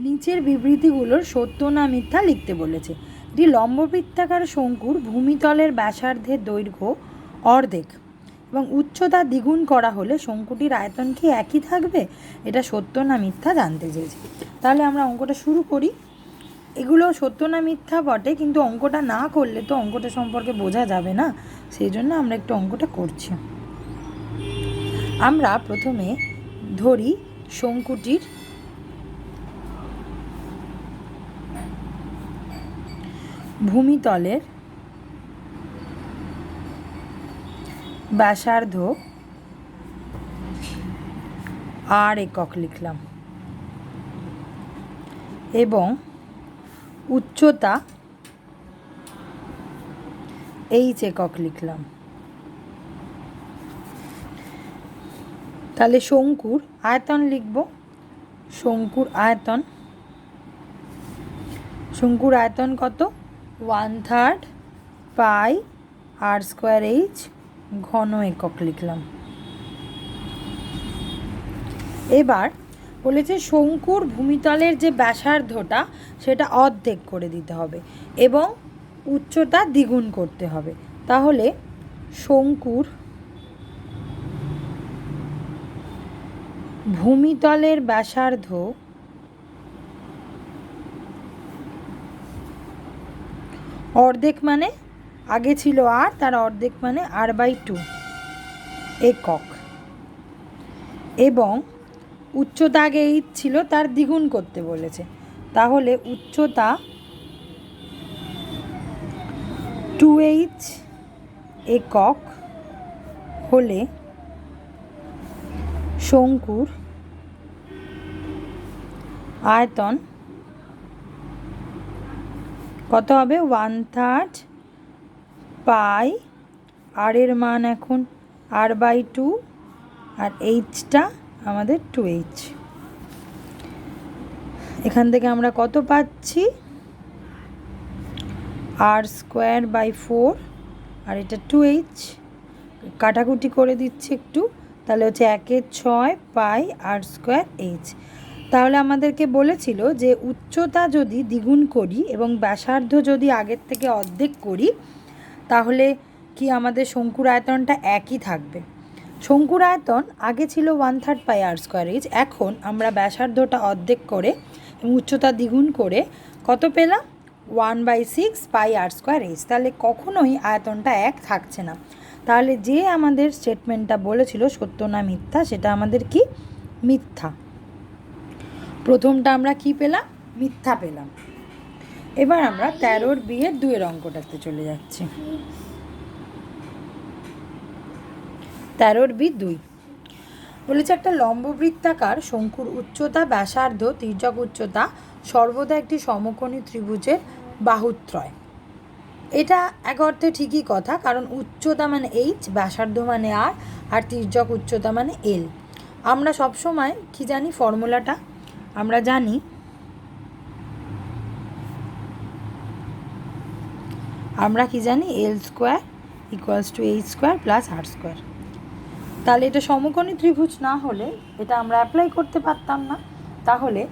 নিচের বিবৃতিগুলোর সত্য না মিথ্যা লিখতে বলেছে। এটি লম্ববৃত্তাকার শঙ্কুর ভূমিতলের ব্যাসার্ধের দৈর্ঘ্য অর্ধেক এবং উচ্চতা দ্বিগুণ করা হলে শঙ্কুটির আয়তন কি একই থাকবে? এটা সত্য না মিথ্যা জানতে চেয়েছি। তাহলে আমরা অঙ্কটা শুরু করি। এগুলো সত্য না মিথ্যা বটে, কিন্তু অঙ্কটা না করলে তো অঙ্কটা সম্পর্কে বোঝা যাবে না, সেই জন্য আমরা একটু অঙ্কটা করছি। আমরা প্রথমে ধরি শঙ্কুটির ভূমিতলের ব্যাসার্ধ আর একক লিখলাম এবং উচ্চতা এইচ একক লিখলাম। তাহলে শঙ্কুর আয়তন লিখব। শঙ্কুর আয়তন কত? 1/3 পাই আর স্কোয়ার এইচ ঘন একক লিখলাম। এবার বলেছে শঙ্কুর ভূমিতলের যে ব্যাসার্ধটা সেটা অর্ধেক করে দিতে হবে এবং উচ্চতা দ্বিগুণ করতে হবে। তাহলে শঙ্কুর ভূমিতলের ব্যাসার্ধ অর্ধেক মানে আগে ছিল আর, তার অর্ধেক মানে r/2 একক, এবং উচ্চতা আগে এইচ ছিল, তার দ্বিগুণ করতে বলেছে। তাহলে উচ্চতা 2h একক হলে শঙ্কুর আয়তন কত হবে? 1/3 পাই, আর এর মান এখন r/2 আর এইচটা আমাদের 2h। এখান থেকে আমরা কত পাচ্ছি? r²/4 আর এটা 2h। কাটাকুটি করে দিচ্ছি একটু, তাহলে হচ্ছে 1/6 পাই r²h। তাহলে আমাদেরকে বলেছিল যে উচ্চতা যদি দ্বিগুণ করি এবং ব্যাসার্ধ যদি আগের থেকে অর্ধেক করি তাহলে কি আমাদের শঙ্কুর আয়তনটা একই থাকবে। শঙ্কুর আয়তন আগে ছিল 1/3 পাই r²h, এখন আমরা ব্যাসার্ধটা অর্ধেক করে এবং উচ্চতা দ্বিগুণ করে কত পেলাম? 1/6 পাই r²h। তাহলে কখনোই আয়তনটা এক থাকছে না। তাহলে যে আমাদের স্টেটমেন্টটা বলেছিল সত্য না মিথ্যা, সেটা আমাদের কি? মিথ্যা। প্রথমটা আমরা কি পেলাম? মিথ্যা পেলাম। এবার আমরা 13 B এর 2 অঙ্কটাতে চলে যাচ্ছি। 13 B 2 বলেছে একটা লম্ববৃত্তাকার শঙ্কুর উচ্চতা, ব্যাসার্ধ, তির্যক উচ্চতা সর্বদা একটি সমকোণী ত্রিভুজের বাহুত্রয়। এটা এক অর্থে ঠিকই কথা, কারণ উচ্চতা মানে এইচ, ব্যাসার্ধ মানে আর তির্যক উচ্চতা মানে এল। আমরা সবসময় কি জানি? ফর্মুলাটা আমরা জানি L² = h² + r²। তাহলে এটা সমকোণী ত্রিভুজ না হলে এটা আমরা অ্যাপ্লাই করতে পারতাম না। তাহলে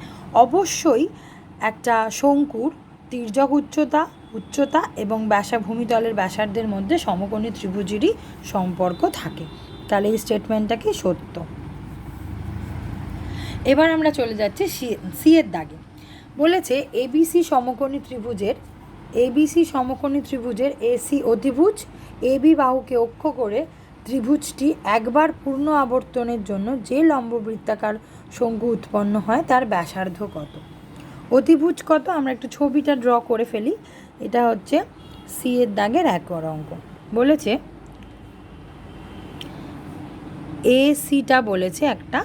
অবশ্যই একটা শঙ্কুর তির্যক উচ্চতা এবং ভূমিতলের ব্যাসার্ধের মধ্যে সমকোণী ত্রিভুজেরই সম্পর্ক থাকে। তাহলে এই স্টেটমেন্টটা কি? সত্য। এবার আমরা চলে যাচ্ছি সি এর দাগে। বলেছে এবিসি সমকোণী ত্রিভুজের এসি অতিভুজ এবি বাহুকে অক্ষ করে ত্রিভুজটি একবার পূর্ণ আবর্তনের জন্য যে লম্ববৃত্তাকার শঙ্কু উৎপন্ন হয় তার ব্যাসার্ধ কত? অতিভুজ কত? আমরা একটু ছবিটা ড্র করে ফেলি। এটা হচ্ছে সি এর দাগের 1 অঙ্ক। বলেছে এসিটা বলেছে একটা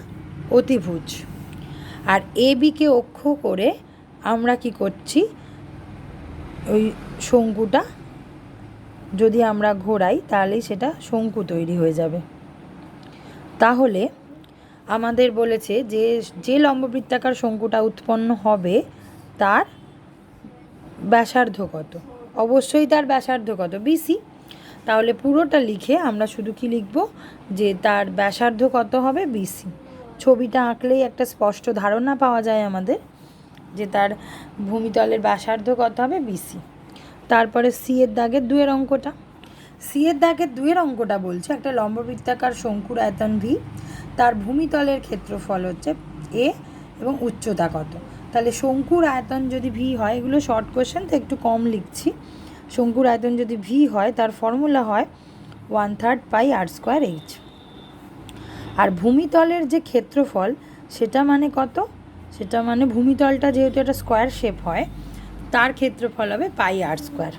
অতিভুজ, আর এবিকে অক্ষ করে আমরা কি করছি? ওই শঙ্কুটা যদি আমরা ঘোরাই তাহলেই সেটা শঙ্কু তৈরি হয়ে যাবে। তাহলে আমাদের বলেছে যে লম্ববৃত্তাকার শঙ্কুটা উৎপন্ন হবে তার ব্যাসার্ধ কত? অবশ্যই তার ব্যাসার্ধ কত? বিসি। তাহলে পুরোটা লিখে আমরা শুধু কি লিখব? যে তার ব্যাসার্ধ কত হবে? বিসি। ছবিটা আঁকলেই একটা স্পষ্ট ধারণা পাওয়া যায় আমাদের। যে তার ভূমিতলের ব্যাসার্ধ কত হবে বিসি। তারপরে সি এর দাগের 2 অঙ্কটা। সি এর দাগের 2 অঙ্কটা বলছে একটা লম্ববৃত্তাকার শঙ্কুর আয়তন ভি, তার ভূমিতলের ক্ষেত্রফল হচ্ছে এ এবং উচ্চতা কত। তাহলে শঙ্কুর আয়তন যদি ভি হয়, এগুলো শর্ট কোয়েশ্চেন তো একটু কম লিখছি। শঙ্কুর আয়তন যদি ভি হয় তার ফর্মুলা হয় 1/3 পাই আর স্কোয়ার এইচ। আর ভূমিতলের যে ক্ষেত্রফল সেটা মানে কত, সেটা মানে ভূমিতলটা যেহেতু একটা স্কোয়ার শেপ হয় তার ক্ষেত্রফল হবে পাই আর স্কোয়ার।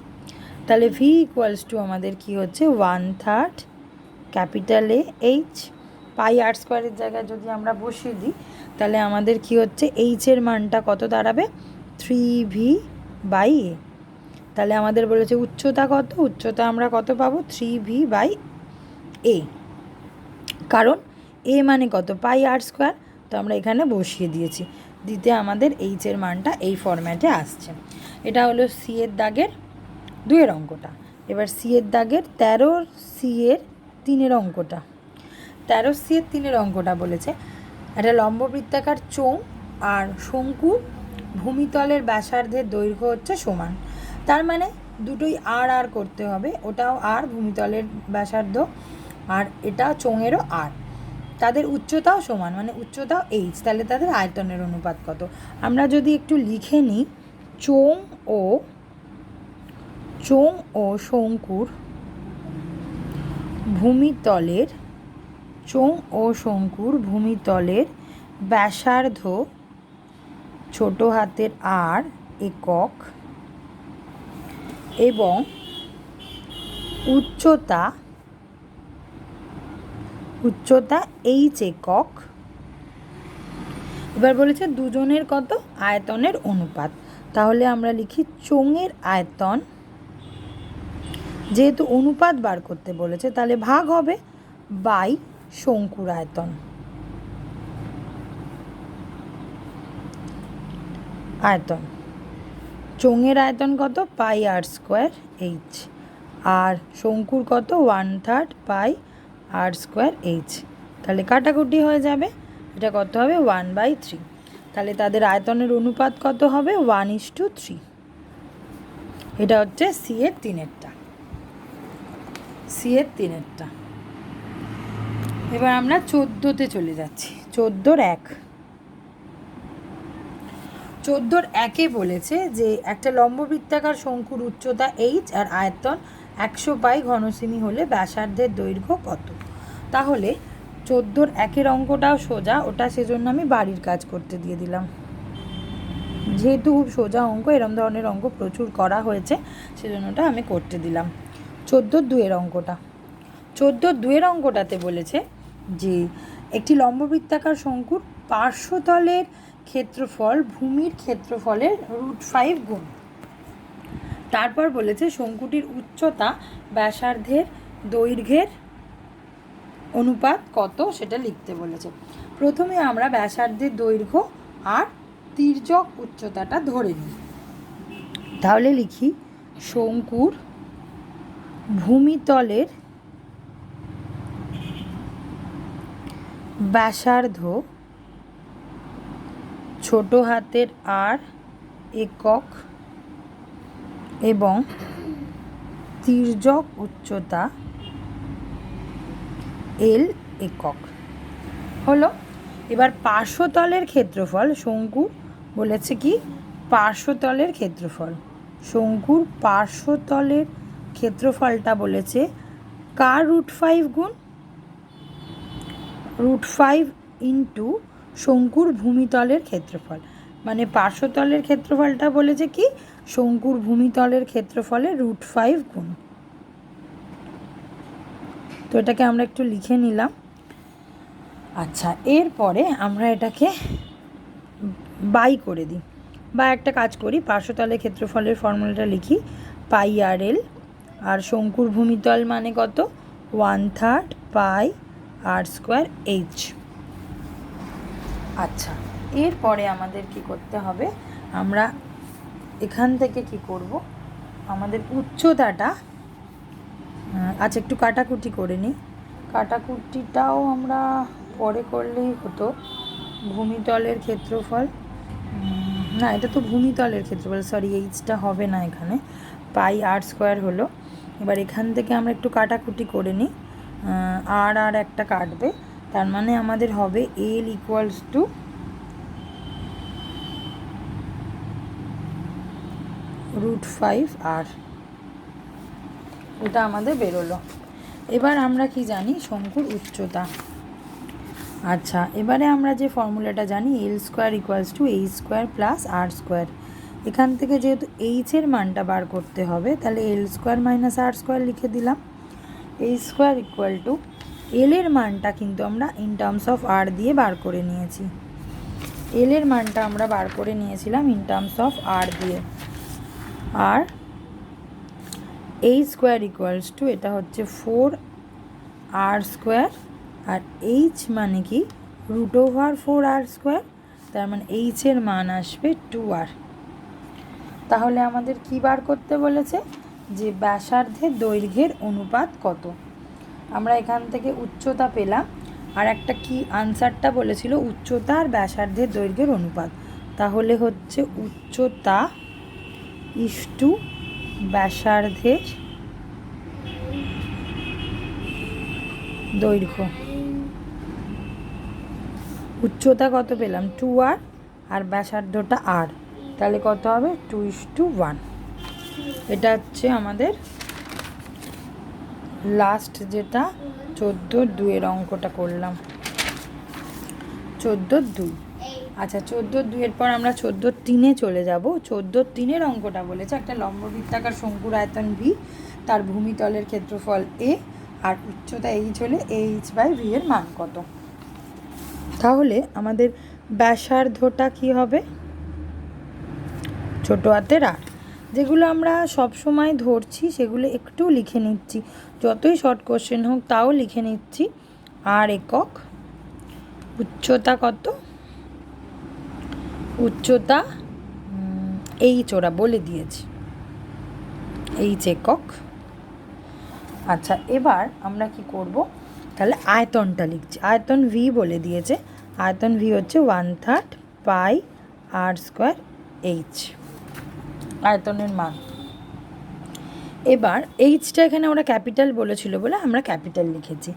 তাহলে ভি ইকুয়ালস টু আমাদের কি হচ্ছে 1/3 ক্যাপিটাল এ এইচ। পাই আর স্কোয়ারের জায়গায় যদি আমরা বসিয়ে দিই তাহলে আমাদের কি হচ্ছে এইচের মানটা কত দাঁড়াবে 3v/a। তাহলে আমাদের বলেছে উচ্চতা কত, উচ্চতা আমরা কত পাবো 3v/a, কারণ এ মানে কত পাই আর স্কোয়ার, তো আমরা এখানে বসিয়ে দিয়েছি, দিতে আমাদের এইচের মানটা এই ফরম্যাটে আসছে। এটা হলো সি এর দাগের 2 অঙ্কটা। এবার সি এর দাগের 13C এর 3 অঙ্কটা। 13C এর 3 অঙ্কটা বলেছে একটা লম্ববৃত্তাকার চোঙ আর শঙ্কুর ভূমিতলের ব্যাসার্ধের দৈর্ঘ্য হচ্ছে সমান। তার মানে দুটোই আর আর করতে হবে, ওটাও আর ভূমিতলের ব্যাসার্ধ আর এটা চোঙেরও আর, তাদের উচ্চতাও সমান মানে উচ্চতাও এইচ। তাহলে তাদের আয়তনের অনুপাত কত আমরা যদি একটু লিখে নিই, চোঙ ও শঙ্কুর ভূমিতলের ব্যাসার্ধ ছোট হাতের আর একক এবং উচ্চতা এইচ একক। এবার বলেছে দুজনের কত আয়তনের অনুপাত। তাহলে আমরা লিখি চোঙের আয়তন, যেহেতু অনুপাত বার করতে বলেছে তাহলে ভাগ হবে বাই শঙ্কুর আয়তন। চোঙের আয়তন কত পাই আর স্কোয়ার এইচ আর শঙ্কুর কত 1/3 পাই আর স্কোয়ার এইচ। তাহলে কাটাকুটি হয়ে যাবে, এটা কত হবে 1/3। তাহলে তাদের আয়তনের অনুপাত কত হবে 1:3। এটা হচ্ছে সি এর 3-এরটা। এবার আমরা 14তে চলে যাচ্ছি। 14-1 বলেছে যে একটা লম্ববৃত্তাকার শঙ্কুর উচ্চতা এইচ আর আয়তন 100 পাই ঘনসেমি হলে ব্যাসার্ধের দৈর্ঘ্য কত। তাহলে 14-1 অঙ্কটাও সোজা, ওটা সেজন্য আমি বাড়ির কাজ করতে দিয়ে দিলাম, যেহেতু খুব সোজা অঙ্ক, এরম ধরনের অঙ্ক প্রচুর করা হয়েছে সেজন্য ওটা আমি করতে দিলাম। 14-2 অঙ্কটা। 14-2 অঙ্কটাতে বলেছে যে একটি লম্ববৃত্তাকার শঙ্কুর পার্শ্বতলের ক্ষেত্রফল ভূমির ক্ষেত্রফলের √5 গুণ। তারপর বলেছে শঙ্কুটির উচ্চতা ব্যাসার্ধের দৈর্ঘ্যের অনুপাত কত সেটা লিখতে বলেছে। প্রথমে আমরা ব্যাসার্ধের দৈর্ঘ্য আর তির্যক উচ্চতাটা ধরে নিই। তাহলে লিখি শঙ্কুর ভূমিতলের ব্যাসার্ধ ছোট হাতের আর একক এবং তির্যক উচ্চতা এল একক হলো। এবার পার্শ্বতলের ক্ষেত্রফল, শঙ্কুর বলেছে কি পার্শ্বতলের ক্ষেত্রফল, শঙ্কুর পার্শ্বতলের ক্ষেত্রফলটা বলেছে কার √5 গুণ, √5 ইন্টু শঙ্কুর ভূমিতলের ক্ষেত্রফল, মানে পার্শ্বতলের ক্ষেত্রফলটা বলেছে কি শঙ্কুর ভূমিতলের ক্ষেত্রফলের √5 গুণ। তো এটাকে আমরা একটু লিখে নিলাম। আচ্ছা, এরপরে আমরা এটাকে বাই করে দিই, বা একটা কাজ করি, পার্শ্বতলের ক্ষেত্রফলের ফর্মুলাটা লিখি পাই আর এল, আর শঙ্কুর ভূমিতল মানে কত 1/3 পাই আর স্কোয়ার এইচ। আচ্ছা, এরপরে আমাদের কি করতে হবে, আমরা এখান থেকে কি করব, আমাদের উচ্চতাটা, আচ্ছা একটু কাটাকুটি করে নিই, কাটাকুটিটাও আমরা পরে করলেই হতো। ভূমিতলের ক্ষেত্রফল, না, এটা তো ভূমিতলের ক্ষেত্রে বলে, সরি এইচটা হবে না এখানে, পাই আর স্কোয়ার হলো। এবার এখান থেকে আমরা একটু কাটাকুটি করে নিই, আর একটা কাটবে, তার মানে আমাদের হবে এল ইকুয়ালস টু √5r, এটা আমাদের বেরোলো। এবার আমরা কি জানি, শঙ্কুর উচ্চতা। আচ্ছা, এবারে আমরা যে ফর্মুলাটা জানি, L square equals to H square plus R square. এখান থেকে যেহেতু এইচের মানটা বার করতে হবে, তাহলে L square minus R square লিখে দিলাম। এইচ স্কোয়ার ইকুয়াল টু, এলের মানটা কিন্তু আমরা ইন টার্মস অফ আর দিয়ে বার করে নিয়েছি, এলের মানটা আমরা বার করে নিয়েছিলাম ইন টার্মস অফ আর দিয়ে। আর এইচ স্কোয়ার ইকুয়ালস টু, এটা হচ্ছে 4r স্কোয়ার, আর এইচ মানে কি √4r স্কোয়ার, তার মানে এইচের মান আসবে 2r। তাহলে আমাদের কি বার করতে বলেছে, যে ব্যাসার্ধের দৈর্ঘ্যের অনুপাত কত। আমরা এখান থেকে উচ্চতা পেলাম, আর একটা কি আনসারটা বলেছিল উচ্চতা আর ব্যাসার্ধের দৈর্ঘ্যের অনুপাত, তাহলে হচ্ছে উচ্চতা ইস্টু ব্যাসার্ধের দৈর্ঘ্য। উচ্চতা কত পেলাম 2r, আর ব্যাসার্ধটা r, তাহলে কত হবে 2:1। এটা হচ্ছে আমাদের লাস্ট যেটা 14-2 অঙ্কটা করলাম, 14-2। আচ্ছা, 14-2 পর আমরা 14-3 চলে যাব। 14-3 অঙ্কটা বলেছে একটা লম্ববৃত্তাকার শঙ্কুর আয়তন ভি, তার ভূমিতলের ক্ষেত্রফল এ, আর উচ্চতা এইচ হলে AH/V এর মান কত। তাহলে আমাদের ব্যাসার্ধটা কি হবে, ছোট হাতের আর। যেগুলো আমরা সব সময় ধরছি সেগুলো একটু লিখে নিচ্ছি, যতই শর্ট কোশ্চেন হোক তাও লিখে নিচ্ছি। আর একক, উচ্চতা কত, উচ্চতা এইচ ওরা বলে দিয়েছে, এইচ একক। আচ্ছা, এবার আমরা কি করব, তাহলে আয়তনটা লিখছি। আয়তন ভি বলে দিয়েছে, আয়তন ভি হচ্ছে 1/3 পাই আর স্কোয়ার এইচ, আয়তনের মান। এবার এইচটা এখানে ওরা ক্যাপিটাল বলেছিল বলে আমরা ক্যাপিটাল লিখেছি,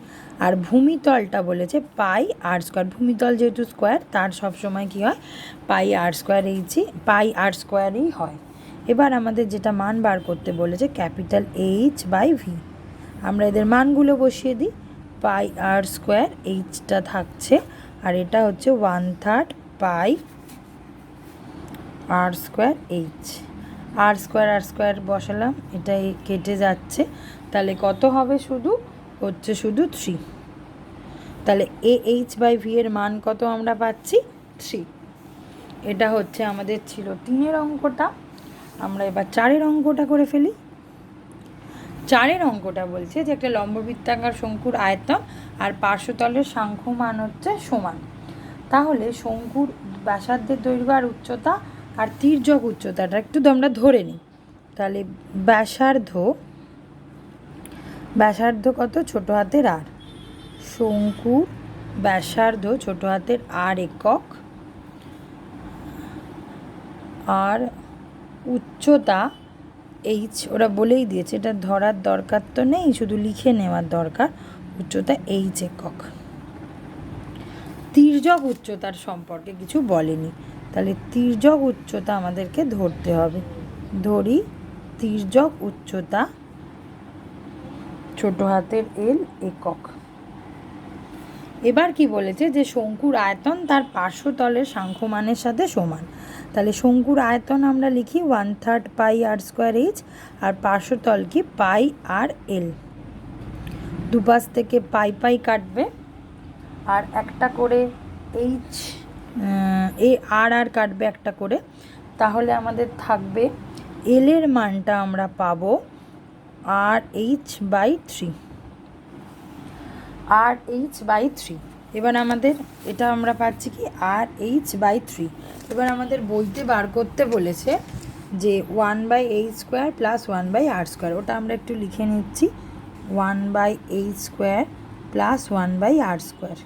আর ভূমিতলটা বলেছে পাই আর স্কোয়ার, ভূমিতল যেহেতু স্কোয়ার তার সবসময় কী হয় পাই আর স্কোয়ার এইচই, পাই আর স্কোয়ারই হয়। এবার আমাদের যেটা মান বার করতে বলেছে ক্যাপিটাল H/V, আমরা এদের মানগুলো বসিয়ে দিই। পাই আর স্কোয়ার এইচটা থাকছে, আর এটা হচ্ছে 1/3 পাই আর স্কোয়ার এইচ, আর স্কোয়ার বসালাম, এটা কেটে যাচ্ছে, তাহলে কত হবে, শুধু হচ্ছে শুধু 3। তাহলে AH/V এর মান কত আমরা পাচ্ছি 3। এটা হচ্ছে আমাদের ছিল 3 অঙ্কটা। আমরা এবার 4 অঙ্কটা করে ফেলি। 4 অঙ্কটা বলছে যে একটা লম্ববৃত্তাকার শঙ্কুর আয়তন আর পার্শ্বতলের সাংখ্য মান হচ্ছে সমান। তাহলে শঙ্কুর ব্যাসার্ধের দৈর্ঘ্য আর উচ্চতা আর তির্যক উচ্চতাটা একটু আমরা ধরে নিই। তাহলে ব্যাসার্ধ কত, ছোট হাতের আর, শঙ্কুর ব্যাসার্ধ ছোট হাতের আর একক, আর উচ্চতা এইচ ওরা বলেই দিয়েছে, এটা ধরার দরকার তো নেই, শুধু লিখে নেওয়ার দরকার, উচ্চতা এইচ একক। তির্যক উচ্চতার সম্পর্কে কিছু বলেনি, তাহলে তির্যক উচ্চতা আমাদেরকে ধরতে হবে। ধরি তির্যক উচ্চতা ছোট হাতের এল একক। এবার কি বলেছে যে শঙ্কুর আয়তন তার পার্শ্বতলের সাংখ্যমানের সাথে সমান। তাহলে শঙ্কুর আয়তন আমরা লিখি 1/3 পাই আর স্কোয়ার এইচ, আর পার্শ্বতল কি পাই আর এল। দুপাশ থেকে পাই কাটবে, আর একটা করে এইচ আর কাটবে একটা করে, তাহলে আমাদের থাকবে এলের মানটা আমরা পাবো RH/3, RH/3। এবার আমাদের এটা আমরা পাচ্ছি কি RH/3। এবার আমাদের বইতে বার করতে বলেছে যে 1/h² প্লাস 1/r², ওটা আমরা একটু লিখে নিচ্ছি, 1/h² প্লাস 1/r²।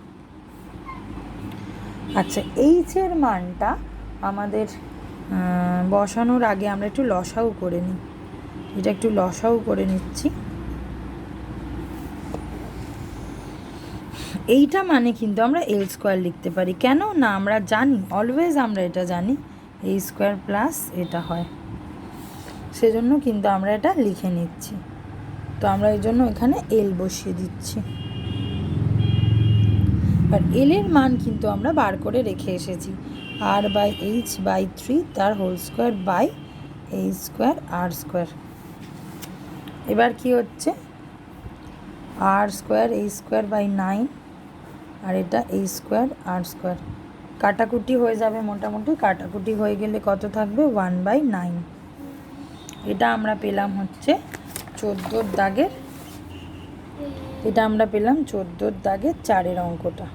আচ্ছা, এইচের মানটা আমাদের বসানোর আগে আমরা একটু লসাও করে নিই। এটা একটু লসাও করে নিচ্ছি। এইটা মানে কিন্তু আমরা এল স্কোয়ার লিখতে পারি, কেন না আমরা জানি, অলওয়েজ আমরা এটা জানি এ স্কোয়ার প্লাস এটা হয়, সেজন্য কিন্তু আমরা এটা লিখে নিচ্ছি। তো আমরা এই জন্য এখানে এল বসিয়ে দিচ্ছি। আর এল এর মান কিন্তু আমরা বার করে রেখে এসেছি, আর বাই এইচ বাই 3 তার whole square by A square R square. এবার কি হচ্ছে, R square A square by 9, আর এটা এ স্কোয়ার আর স্কোয়ার। কাটাকুটি হয়ে যাবে, মোটামুটি কাটাকুটি হয়ে গেলে কত থাকবে, 1/9। এটা আমরা পেলাম হচ্ছে 14 দাগের, এটা আমরা পেলাম 14 দাগের 4 অঙ্কটা।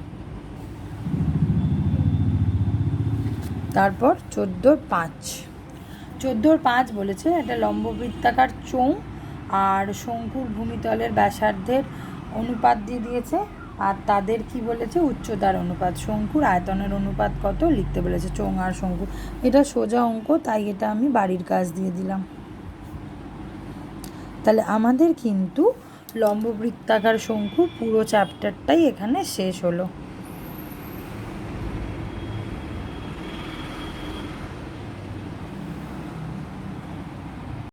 তারপর 14/5 বলেছে একটা লম্ববৃত্তাকার চোঙ আর শঙ্কুর ভূমিতলের ব্যাসার্ধের অনুপাত দিয়ে দিয়েছে, আর তাদের কি বলেছে, উচ্চতার অনুপাত। শঙ্কুর আয়তনের অনুপাত কত লিখতে বলেছে, চোঙ আর শঙ্কু। এটা সোজা অঙ্ক, তাই এটা আমি বাড়ির কাজ দিয়ে দিলাম। তাহলে আমাদের কিন্তু লম্ববৃত্তাকার শঙ্কু পুরো চ্যাপ্টারটাই এখানে শেষ হলো।